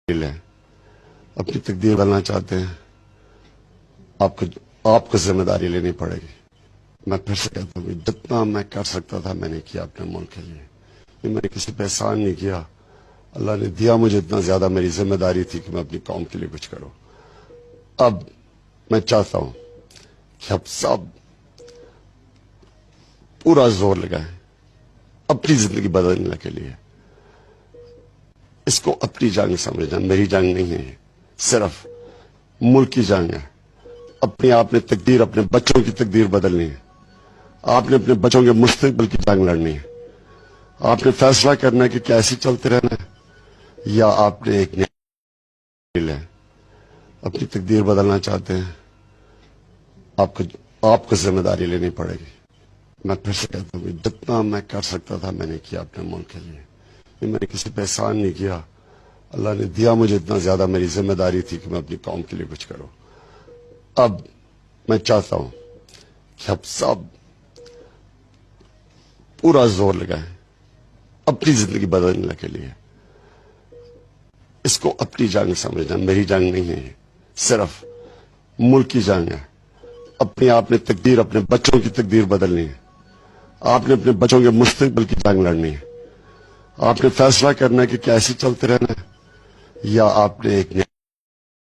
ہے، اپنی تقدیر بننا چاہتے ہیں، آپ کو ذمہ داری لینی پڑے گی۔ میں پھر سے کہتا ہوں، جتنا میں کر سکتا تھا میں نے کیا اپنے ملک کے لیے۔ یہ میں نے کسی پہ احسان نہیں کیا، اللہ نے دیا مجھے اتنا زیادہ، میری ذمہ داری تھی کہ میں اپنی قوم کے لیے کچھ کروں۔ اب میں چاہتا ہوں کہ اب سب پورا زور لگائیں اپنی زندگی بدلنے کے لیے۔ اس کو اپنی جنگ سمجھنا، میری جنگ نہیں ہے، صرف ملک کی جنگ ہے۔ اپنی آپ نے تقدیر، اپنے بچوں کی تقدیر بدلنی ہے، آپ نے اپنے بچوں کے مستقبل کی جنگ لڑنی ہے۔ آپ نے فیصلہ کرنا ہے کہ کیسے چلتے رہنا ہے، یا آپ نے ایک ہے اپنی تقدیر بدلنا چاہتے ہیں، آپ کو ذمہ داری لینی پڑے گی۔ میں پھر سے کہتا ہوں، جتنا میں کر سکتا تھا میں نے کیا اپنے ملک کے لیے۔ یہ میں نے کسی پہ احسان نہیں کیا، اللہ نے دیا مجھے اتنا زیادہ، میری ذمہ داری تھی کہ میں اپنی قوم کے لیے کچھ کروں۔ اب میں چاہتا ہوں کہ اب سب پورا زور لگائیں اپنی زندگی بدلنے کے لیے۔ اس کو اپنی جنگ سمجھنا، میری جنگ نہیں ہے، صرف ملک کی جنگ ہے۔ اپنی آپ نے تقدیر، اپنے بچوں کی تقدیر بدلنی ہے، آپ نے اپنے بچوں کے مستقبل کی جنگ لڑنی ہے۔ آپ نے فیصلہ کرنا ہے کہ کیسے چلتے رہنا ہے، یا آپ نے ایک